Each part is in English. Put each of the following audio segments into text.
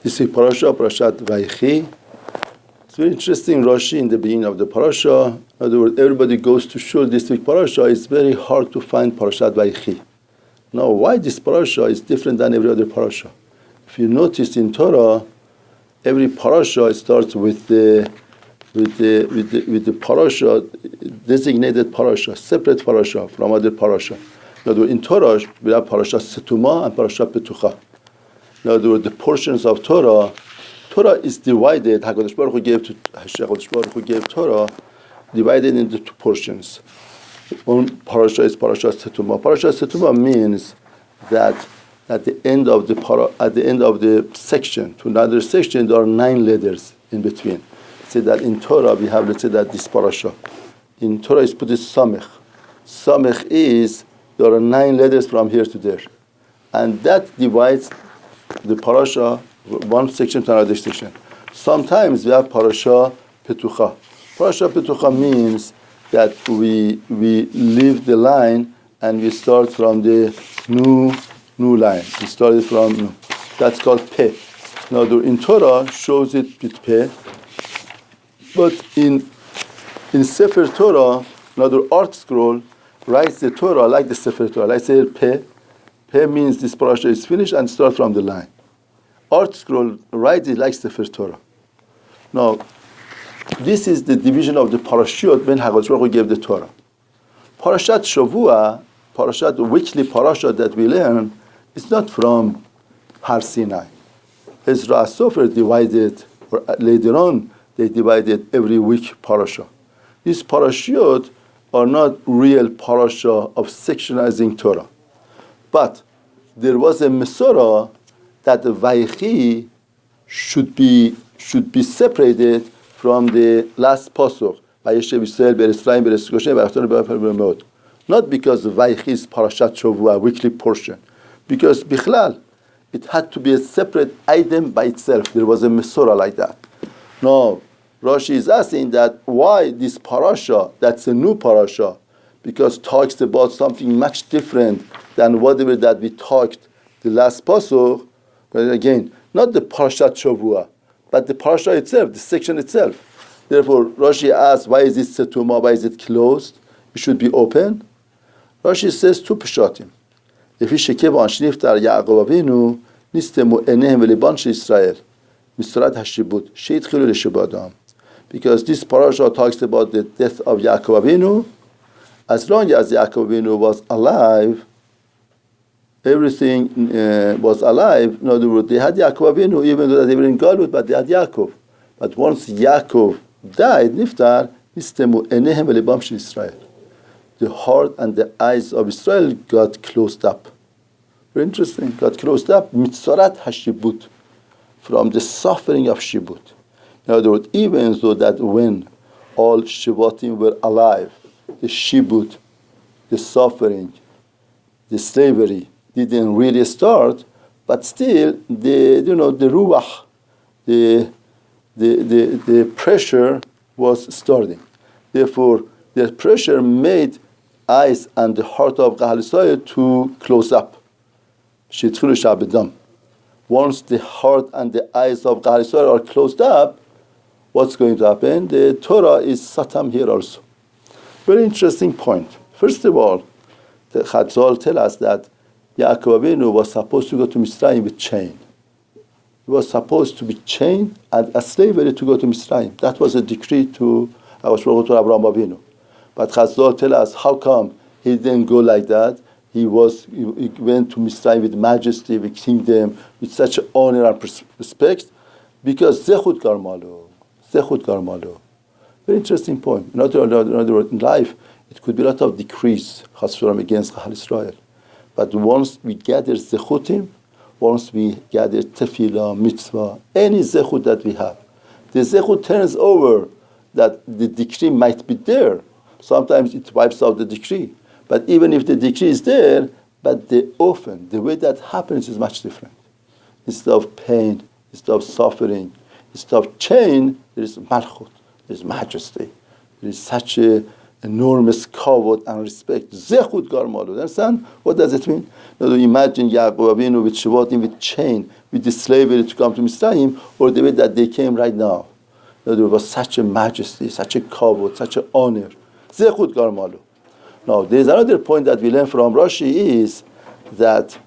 This is Parashat Vayechi. It's very interesting, Rashi, in the beginning of the parasha. In other words, everybody goes to shul this week parasha. It's very hard to find Parashat Vayechi. Now, why this parasha is different than every other parasha? If you notice in Torah, every parasha starts with the parasha, designated parasha, separate parasha from other parasha. In other words, in Torah, we have Parashat Setuma and Parashat Petucha. In other words, the portions of Torah is divided. HaKadosh Baruch Hu gave Torah divided into two portions. One parasha is Parashat Setuma. Parashat Setuma means that at the end of the section to another section, there are 9 letters in between. Say that in Torah we have, let's say that this parasha. In Torah is put as Samech. Samech is, there are 9 letters from here to there. And that divides the parasha, one section to another section. Sometimes we have Parashat Petucha. Parashat Petucha means that we leave the line and we start from the new line. We started from new. That's called Peh. Now, in Torah shows it with Peh, but in Sefer Torah, another art scroll writes the Torah like the Sefer Torah. Like say Peh. Peh means this parasha is finished and start from the line. Art scroll writes it like Sefer Torah. Now, this is the division of the parashiyot when HaKadosh Baruch Hu gave the Torah. Parashat Shavua, Parashat, weekly parasha that we learn, is not from Har Sinai. Ezra Sofer divided, or later on, they divided every week parasha. These parashiyot are not real parasha of sectionizing Torah. But there was a Mesorah that the Vayechi should be separated from the last pasuk. Vayechi Yisrael be'Eretz Goshen v'Achton be'Mod. Not because the Vayechi is Parashat Shavua, weekly portion, because Bichlal, it had to be a separate item by itself. There was a Mesorah like that. Now, Rashi is asking that why this parasha, that's a new parasha, because talks about something much different than whatever that we talked the last pasuk. But again, not the Parashat Shavua, but the parasha itself, the section itself. Therefore, Rashi asks, why is it setuma? Why is it closed? It should be open. Rashi says two pshatim. לפי שכיוון שנפטר יעקב אבינו, נסתמו עיניהם ולבם של ישראל, מסורת השיבוט, שהתחילו לשבותם. Because this parasha talks about the death of Yaakov Avinu. As long as Yaakov Avinu was alive, everything was alive. In other words, they had Yaakov Avinu, even though they were in Galut, but they had Yaakov. But once Yaakov died, Niftar, Nistemu Enehem Velibam Shel Israel. The heart and the eyes of Israel got closed up. Very interesting. Got closed up. Mitzarat Hashibut, from the suffering of Shibut. In other words, even though that when all Shivatim were alive, the Shibut, the suffering, the slavery didn't really start, but still the ruach, the pressure was starting. Therefore, the pressure made eyes and the heart of Kahal Yisrael to close up. Shitchilu Shabedam. Once the heart and the eyes of Kahal Yisrael are closed up, what's going to happen? The Torah is satam here also. Very interesting point. First of all, the Chazal tell us that Yaakov Avinu was supposed to go to Mitzrayim with chain. He was supposed to be chained and a slavery to go to Mitzrayim. That was a decree to Avraham Avinu. But Chazal tell us how come he didn't go like that. He went to Mitzrayim with majesty, with kingdom, with such honor and respect, because Zechut Garmalo. Very interesting point. In other words, in life, it could be a lot of decrees against Kahal Israel. But once we gather zechutim, once we gather tefillah, mitzvah, any zechut that we have, the zechut turns over that the decree might be there. Sometimes it wipes out the decree. But even if the decree is there, but the way that happens is much different. Instead of pain, instead of suffering, instead of chain, there is malchut, there is majesty. There is such a enormous kavod and respect. Zechut gar malu. Understand? What does it mean? Now, imagine Yaakov Avinu with Shvatim, with chain, with the slavery to come to Mitzrayim, or the way that they came right now. Now, there was such a majesty, such a kavod, such an honor. Zechut gar malu. Now, there's another point that we learn from Rashi is that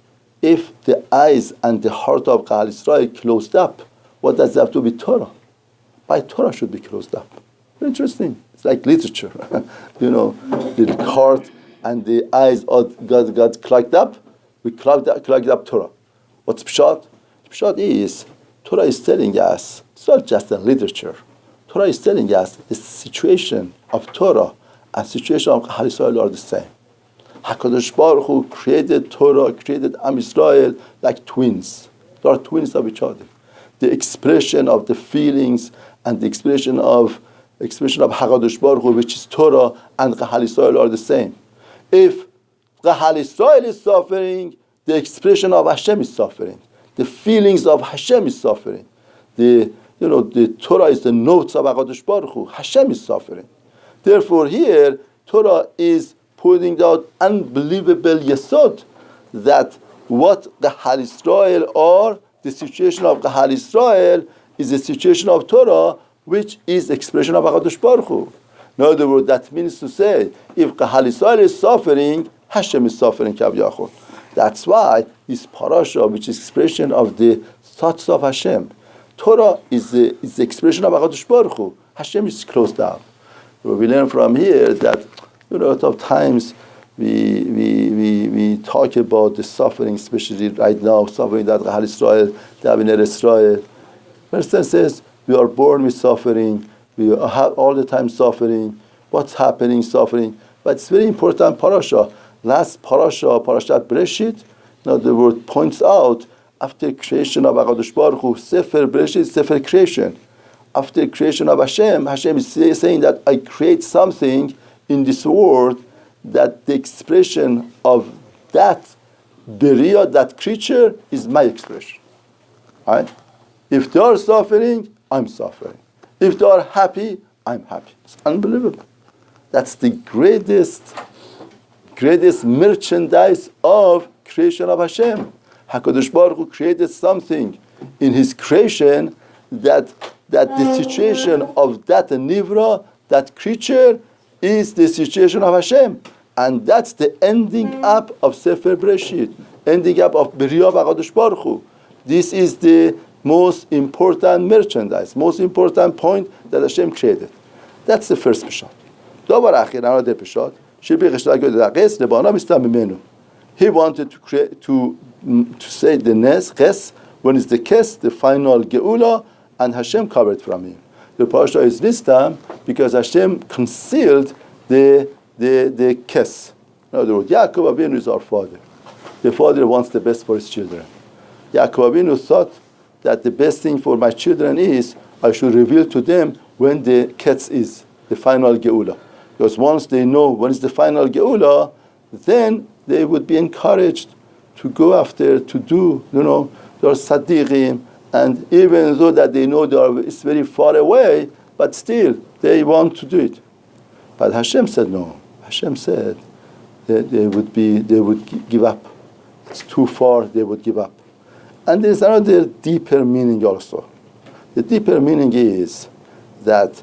if the eyes and the heart of Klal Yisrael closed up, what does it have to be Torah? By Torah should be closed up. Very interesting. It's like literature. The heart and the eyes got clogged up. We clogged up Torah. What's Pshat? Pshat is, Torah is telling us, it's not just a literature. Torah is telling us the situation of Torah and situation of Klal Yisrael are the same. HaKadosh Baruch Hu created Torah, created Am Yisrael like twins. They are twins of each other. The expression of the feelings and the expression of HaKadosh Baruch Hu, which is Torah, and Klal Yisrael are the same. If Klal Yisrael is suffering, the expression of Hashem is suffering. The feelings of Hashem is suffering. The Torah is the notes of HaKadosh Baruch Hu. Hashem is suffering. Therefore, here Torah is pointing out unbelievable yesod that what Klal Yisrael are, the situation of Klal Yisrael is the situation of Torah, which is expression of HaKadosh Baruch Hu. In other words, that means to say, if Klal Yisrael is suffering, Hashem is suffering. That's why this parasha, which is expression of the thoughts of Hashem, Torah is the expression of HaKadosh Baruch Hu. Hashem is closed down. We learn from here that a lot of times we talk about the suffering, especially right now, suffering that Klal Yisrael, they have in Eretz Israel. For instance, says we are born with suffering, we have all the time suffering. What's happening? Suffering. But it's very important parasha. Last parasha, Parashat Bereshit, the word points out after creation of HaKadosh Baruch Hu, Sefer Bereshit, Sefer creation. After creation of Hashem, Hashem is saying that I create something in this world that the expression of that Beriah, that creature, is my expression. Right? If they are suffering, I'm suffering. If they are happy, I'm happy. It's unbelievable. That's the greatest merchandise of creation of Hashem. HaKadosh Baruch Hu created something in His creation that the situation of that Nivra, that creature, is the situation of Hashem. And that's the ending up of Sefer Bereshit, ending up of Beriah HaKadosh Baruch Hu. This is the most important merchandise, most important point that Hashem created. That's the first Peshat. Davar Achir, another Peshat. He wanted to create, to say the Nes, Ches, when it's the Kes, the final Geula, and Hashem covered from him. The parasha is this time because Hashem concealed the Kes. In other words, Yaakov Avinu is our father. The father wants the best for his children. Yaakov Avinu thought that the best thing for my children is I should reveal to them when the Kes is, the final Geula. Because once they know when is the final Geula, then they would be encouraged to go after, to do, they are Sadiqim, and even though that they know it's very far away, but still they want to do it. But Hashem said no. Hashem said that they would give up. It's too far, they would give up. And there's another deeper meaning also. The deeper meaning is that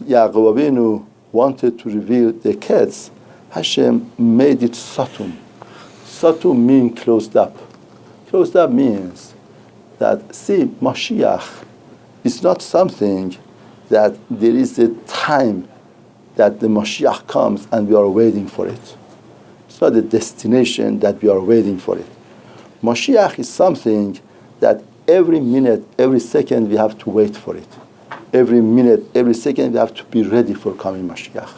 Yaakov Avinu wanted to reveal the Ketz. Hashem made it Satum. Satum means closed up. Closed up means that, see, Mashiach is not something that there is a time that the Mashiach comes and we are waiting for it. It's not a destination that we are waiting for it. Mashiach is something that every minute, every second we have to wait for it. Every minute, every second we have to be ready for coming Mashiach.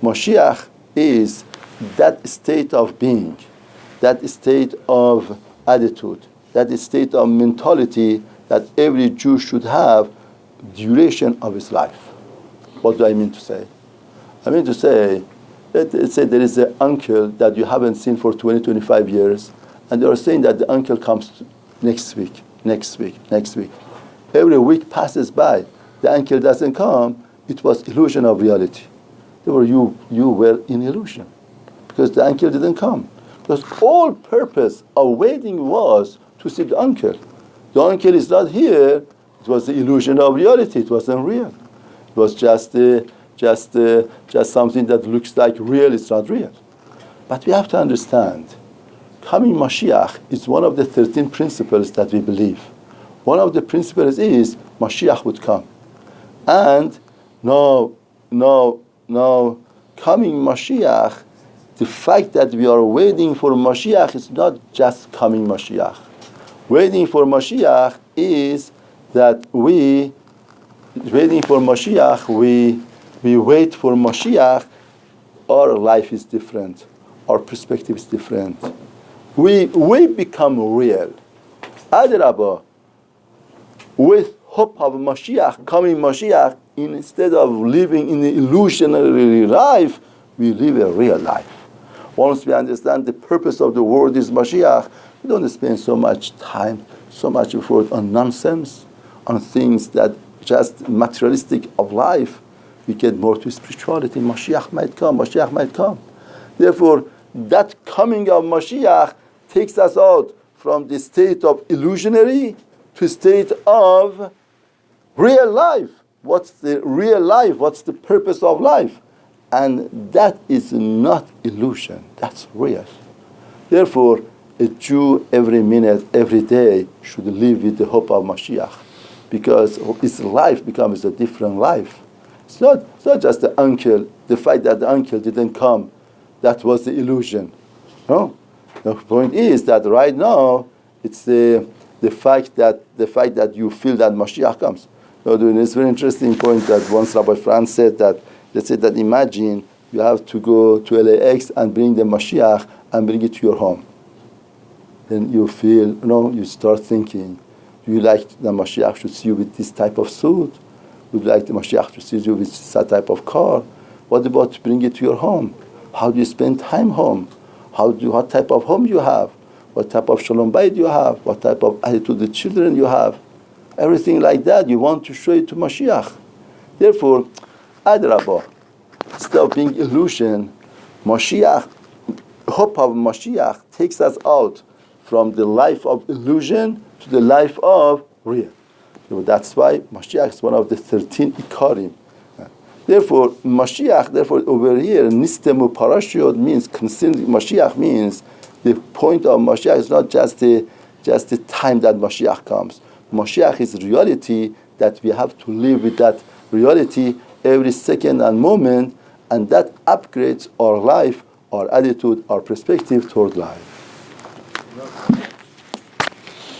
Mashiach is that state of being, that state of attitude, that state of mentality that every Jew should have duration of his life. What do I mean to say? I mean to say, let's say there is an uncle that you haven't seen for 20, 25 years, and they are saying that the uncle comes next week. Every week passes by, the uncle doesn't come, it was illusion of reality. Therefore, you were in illusion because the uncle didn't come. Because all purpose of waiting was to see the uncle. The uncle is not here. It was the illusion of reality. It wasn't real. It was just something that looks like real. It's not real. But we have to understand, coming Mashiach is one of the 13 principles that we believe. One of the principles is Mashiach would come. And now coming Mashiach, the fact that we are waiting for Mashiach is not just coming Mashiach. Waiting for Mashiach is that we wait for Mashiach, our life is different, our perspective is different. We become real. Adrabah, with hope of Mashiach, coming Mashiach, instead of living in an illusionary life, we live a real life. Once we understand the purpose of the world is Mashiach, we don't spend so much time, so much effort on nonsense, on things that just materialistic of life. We get more to spirituality. Mashiach might come. Therefore, that coming of Mashiach takes us out from the state of illusionary to state of real life. What's the real life? What's the purpose of life? And that is not illusion. That's real. Therefore, a Jew every minute, every day should live with the hope of Mashiach, because his life becomes a different life. It's not just the uncle, the fact that the uncle didn't come, that was the illusion. No. The point is that right now, it's the fact that you feel that Mashiach comes. It's a very interesting point that once Rabbi Franz said that, they said that imagine you have to go to LAX and bring the Mashiach and bring it to your home. Then you feel, you start thinking, do you like the Mashiach should see you with this type of suit? Would you like the Mashiach to see you with this type of car? What about to bring it to your home? How do you spend time home? What type of home you have? What type of shalom bayit you have? What type of attitude the children you have? Everything like that, you want to show it to Mashiach. Therefore, Adrabah, instead of being illusion, Mashiach, hope of Mashiach takes us out from the life of illusion to the life of real. So that's why Mashiach is one of the 13 Ikarim. Therefore, Mashiach, over here, Nistemu Parashat means, considering Mashiach means, the point of Mashiach is not just the time that Mashiach comes. Mashiach is reality that we have to live with that reality every second and moment, and that upgrades our life, our attitude, our perspective toward life.